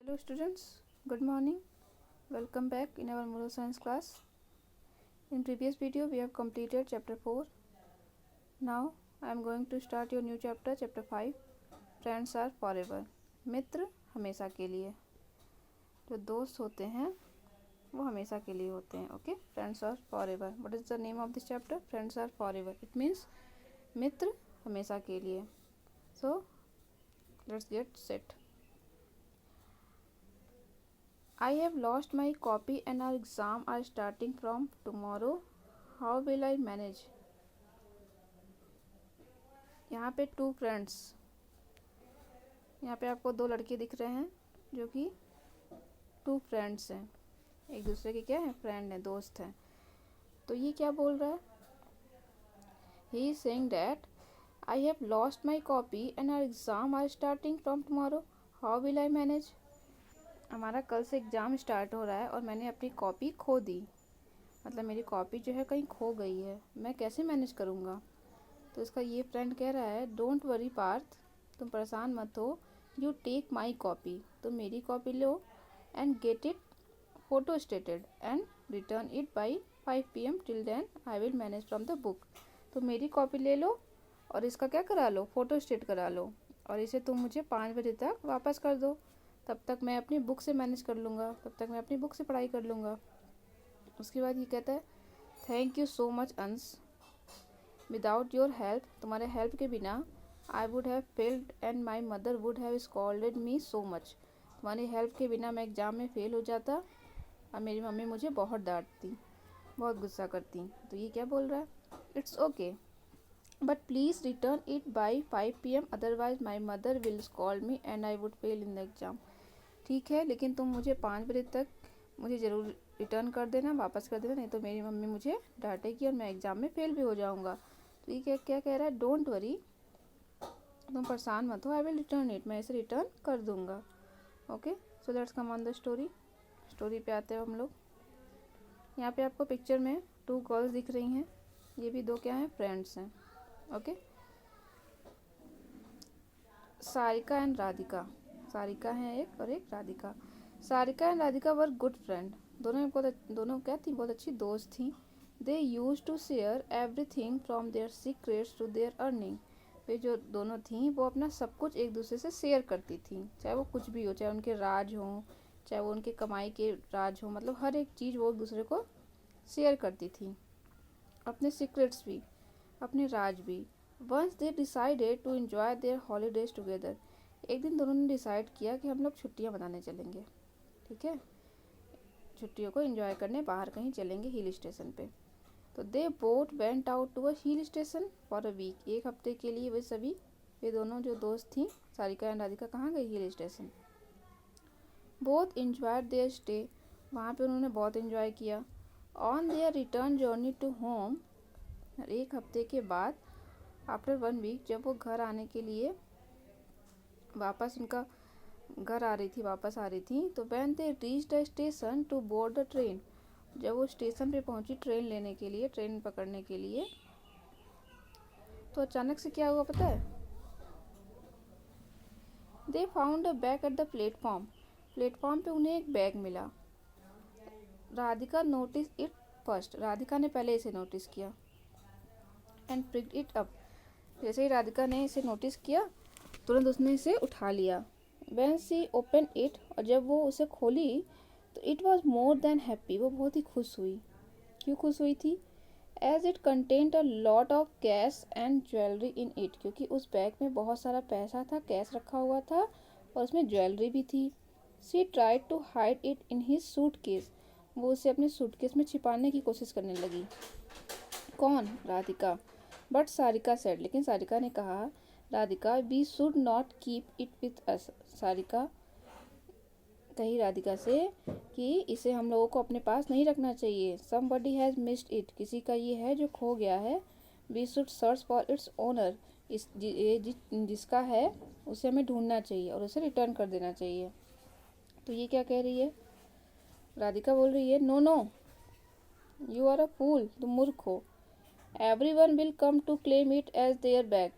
Hello students, good morning. Welcome back in our moral science class. In previous video we have completed chapter 4. Now I am going to start your new chapter 5. Friends are forever. मित्र हमेशा के लिए. जो दोस्त होते हैं वो हमेशा के लिए होते हैं. Okay, friends are forever. What is the name of this chapter? Friends are forever. It means मित्र हमेशा के लिए. So let's get set. I have lost my copy and our exam are starting from tomorrow. How will I manage? यहाँ पे to friends, यहाँ पे आपको दो लड़के दिख रहे हैं जो कि टू फ्रेंड्स हैं, एक दूसरे के क्या हैं, फ्रेंड हैं, दोस्त हैं. तो ये क्या बोल रहा है? He is saying that I have lost my copy and our exam are starting from tomorrow. How will I manage? हमारा कल से एग्ज़ाम स्टार्ट हो रहा है और मैंने अपनी कॉपी खो दी, मतलब मेरी कॉपी जो है कहीं खो गई है, मैं कैसे मैनेज करूँगा? तो इसका ये फ्रेंड कह रहा है, डोंट वरी पार्थ, तुम परेशान मत हो, यू टेक माई कॉपी, तुम मेरी कॉपी लो and get it photostated and return it by 5 PM. Till then I will manage from the book. तो मेरी कॉपी ले लो और इसका क्या करा लो, फ़ोटो स्टेट करा लो, और इसे तुम मुझे 5 बजे तक वापस कर दो. तब तक मैं अपनी बुक से मैनेज कर लूँगा, तब तक मैं अपनी बुक से पढ़ाई कर लूँगा. उसके बाद ये कहता है, थैंक यू सो मच अंश, विदाउट योर हेल्प, तुम्हारे हेल्प के बिना I would have failed and my mother would have scolded me so much. तुम्हारी हेल्प के बिना मैं एग्ज़ाम में फ़ेल हो जाता और मेरी मम्मी मुझे बहुत डांटती, बहुत गुस्सा करती. तो ये क्या बोल रहा है? It's okay but please return it by 5 PM, otherwise my mother will scold me and I would fail in the exam. ठीक है, लेकिन तुम मुझे 5 बजे तक मुझे ज़रूर रिटर्न कर देना, वापस कर देना, नहीं तो मेरी मम्मी मुझे डांटेगी और मैं एग्ज़ाम में फ़ेल भी हो जाऊंगा. तो ये क्या कह रहा है? डोंट वरी, तुम परेशान मत हो, आई विल रिटर्न इट, मैं इसे रिटर्न कर दूंगा. Okay, so let's come on the story पे आते हैं हम लोग. यहाँ पे आपको पिक्चर में 2 गर्ल्स दिख रही हैं, ये भी 2 क्या हैं, फ्रेंड्स हैं. Okay, Sarika and Radhika. सारिका है एक और एक Radhika. Sarika and Radhika were good friend. दोनों क्या थी, बहुत अच्छी दोस्त थी. They use to share everything from their secrets to their earning. वे जो दोनों थी वो अपना सब कुछ एक दूसरे से शेयर करती थी, चाहे वो कुछ भी हो, चाहे उनके राज हों, चाहे वो उनके कमाई के राज हों, मतलब हर एक चीज़ वो एक दूसरे को शेयर करती थी, अपने सीक्रेट्स भी, अपने राज भी. Once they decided to enjoy their holidays together. एक दिन दोनों ने डिसाइड किया कि हम लोग छुट्टियां मनाने चलेंगे. ठीक है, छुट्टियों को एंजॉय करने बाहर कहीं चलेंगे, हिल स्टेशन पे. तो they both went out to a hill station for a week. एक हफ्ते के लिए वे दोनों जो दोस्त थी, सारिका एंड राधिका, कहाँ गई? Hill station. Both enjoyed their stay. वहाँ पे उन्होंने बहुत एंजॉय किया. On their return journey to home. एक हफ्ते के बाद, आफ्टर 1 वीक, जब वो घर आने के लिए वापस उनका घर वापस आ रही थी, तो when they reached the station to board the train. जब वो स्टेशन पे पहुंची ट्रेन लेने के लिए, ट्रेन पकड़ने के लिए, तो अचानक से क्या हुआ पता है? They found a bag at the platform. Platform पे उन्हें एक बैग मिला. Radhika notice it first. Radhika ने पहले इसे नोटिस किया. And picked it up. जैसे ही राधिका ने इसे नोटिस किया, तुरंत उसने इसे उठा लिया. When she opened it, और जब वो उसे खोली, तो it was more than happy. वो बहुत ही खुश हुई. क्यों खुश हुई थी? As it contained a lot of cash and jewelry in it. क्योंकि उस बैग में बहुत सारा पैसा था, कैश रखा हुआ था, और उसमें ज्वेलरी भी थी. She tried to hide it in his suitcase. वो उसे अपने सूटकेस में छिपाने की कोशिश करने लगी. कौन? राधिका. बट सारिका सेड, लेकिन सारिका ने कहा, Radhika, we should not keep it with us. Sarika कही राधिका से कि इसे हम लोगों को अपने पास नहीं रखना चाहिए. Somebody has missed it. किसी का ये है जो खो गया है. We should search for its owner. जिसका है उसे हमें ढूंढना चाहिए और उसे रिटर्न कर देना चाहिए. तो ये क्या कह रही है? राधिका बोल रही है, no no, you are a fool, तुम मूर्ख हो. Everyone will come to claim it as their bag.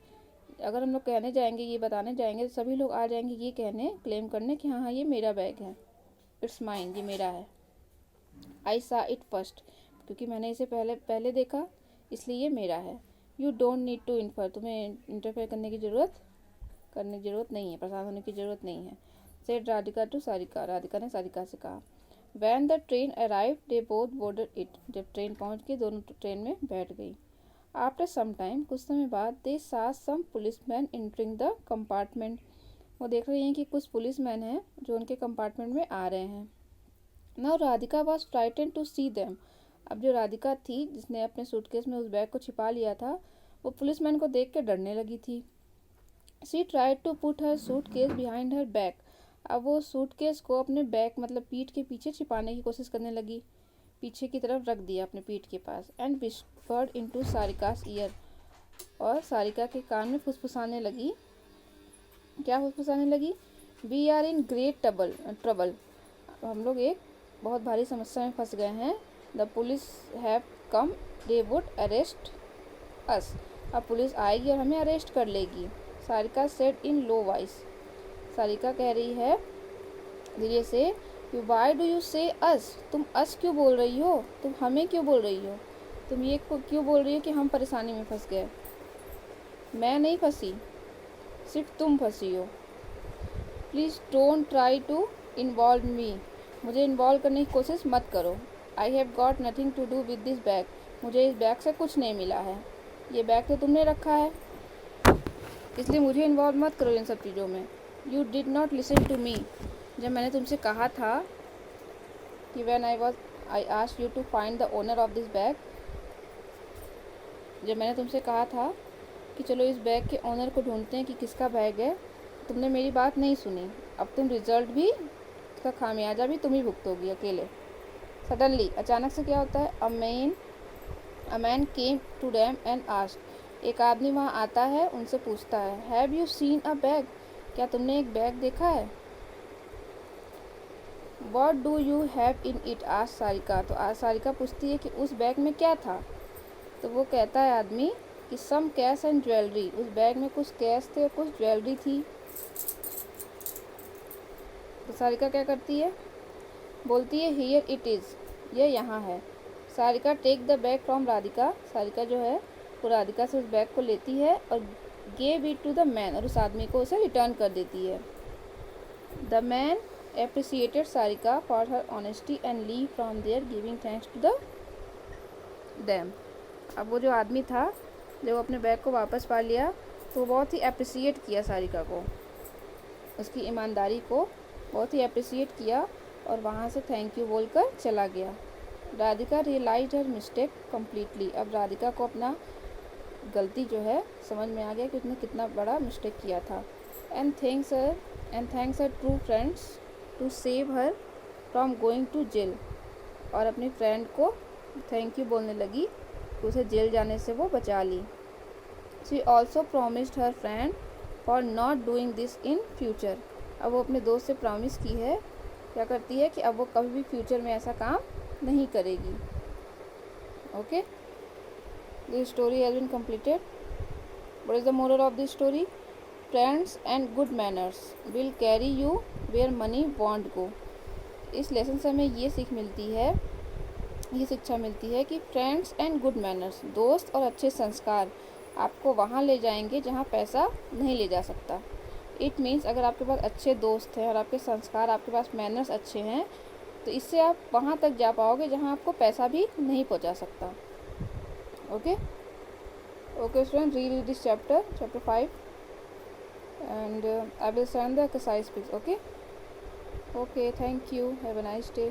अगर हम लोग कहने जाएंगे, ये बताने जाएंगे, तो सभी लोग आ जाएंगे ये कहने, क्लेम करने कि हाँ हाँ ये मेरा बैग है, इट्स माइन, ये मेरा है। आई सा इट फर्स्ट, क्योंकि मैंने इसे पहले देखा इसलिए ये मेरा है। You don't need to infer, तुम्हें इंटरफेयर करने की ज़रूरत नहीं है, परेशान होने की ज़रूरत नहीं है। सेड राधिका टू सारिका, राधिका ने सारिका से कहा। When the train arrive they both boarded it, जब ट्रेन पहुंच गई दोनों ट्रेन में बैठ गई। आफ्टर सम टाइम, कुछ समय बाद, दे सा सम पुलिसमैन एंटरिंग द कंपार्टमेंट, वो देख रही हैं कि कुछ पुलिसमैन हैं जो उनके कंपार्टमेंट में आ रहे हैं। Now Radhika was frightened to see them, अब जो राधिका थी जिसने अपने सूटकेस में उस बैग को छिपा लिया था, वो पुलिसमैन को देख के डरने लगी थी। She tried to put her suitcase behind her back, अब वो सूटकेस को अपने बैक मतलब पीठ के पीछे छिपाने की कोशिश करने लगी, पीछे की तरफ रख दिया अपने पीठ के पास। एंड विस्पर्ड इनटू सारिकास ईयर, और सारिका के कान में फुसफुसाने लगी। क्या फुसफुसाने लगी? We are in great trouble, हम लोग एक बहुत भारी समस्या में फंस गए हैं। The police have come, they would arrest us, अब पुलिस आएगी और हमें अरेस्ट कर लेगी। Sarika said in low voice, Sarika कह रही है धीरे से, वाई डू यू से अस, तुम अस क्यों बोल रही हो, तुम हमें क्यों बोल रही हो, तुम ये क्यों बोल रही हो कि हम परेशानी में फंस गए। मैं नहीं फंसी, सिर्फ तुम फंसी हो। Please don't try to involve me, मुझे इन्वॉल्व करने की कोशिश मत करो। I have got nothing to do with this bag, मुझे इस बैग से कुछ नहीं मिला है, ये बैग तो तुमने रखा है, इसलिए मुझे इन्वॉल्व मत करो इन सब चीज़ों में। You did not listen to me, जब मैंने तुमसे कहा था कि when I asked you to find the owner of this bag, जब मैंने तुमसे कहा था कि चलो इस बैग के ओनर को ढूंढते हैं कि किसका बैग है, तुमने मेरी बात नहीं सुनी। अब तुम रिजल्ट भी, इसका खामियाजा भी तुम ही भुगतोगी अकेले। सडनली, अचानक से क्या होता है? A man came to them and asked, एक आदमी वहाँ आता है, उनसे पूछता है, have you seen a bag, क्या तुमने एक बैग देखा है? What do you have in it, asked Sarika, तो आज सारिका पूछती है कि उस बैग में क्या था। तो वो कहता है आदमी कि सम कैश एंड ज्वेलरी, उस बैग में कुछ कैश थे और कुछ ज्वेलरी थी। तो सारिका क्या करती है? बोलती है हियर इट इज़, ये यहाँ है। Sarika take the bag from Radhika, Sarika जो है वो राधिका से उस बैग को लेती है और gave it to the man, और उस आदमी को उसे रिटर्न कर देती है। The man appreciated Sarika for her honesty and leave from there giving thanks to the dam. अब वो जो आदमी था जब वो अपने बैग को वापस पा लिया तो बहुत ही अप्रिसिएट किया सारिका को, उसकी ईमानदारी को बहुत ही अप्रिसिएट किया और वहाँ से थैंक यू बोलकर चला गया। Radhika realise her mistake completely, अब राधिका को अपना गलती जो है समझ में आ गया कि उसने कितना बड़ा मिस्टेक किया था। And thanks her true friends to save her from going to jail, और अपनी फ्रेंड को थैंक यू बोलने लगी, उसे जेल जाने से वो बचा ली। She also promised her friend for not doing this in future, अब वो अपने दोस्त से प्रॉमिस की है, क्या करती है कि अब वो कभी भी फ्यूचर में ऐसा काम नहीं करेगी। Okay, this story has been completed. What is the moral of this story? Friends and good manners will carry you where money won't go. इस लेसन से हमें ये सीख मिलती है, ये शिक्षा मिलती है कि फ्रेंड्स एंड गुड मैनर्स, दोस्त और अच्छे संस्कार आपको वहाँ ले जाएंगे जहाँ पैसा नहीं ले जा सकता। इट मीन्स अगर आपके पास अच्छे दोस्त हैं और आपके संस्कार, आपके पास मैनर्स अच्छे हैं, तो इससे आप वहाँ तक जा पाओगे जहाँ आपको पैसा भी नहीं पहुँचा सकता। Okay student, read this chapter 5 and I will send the exercise please. Okay, thank you, have a nice day.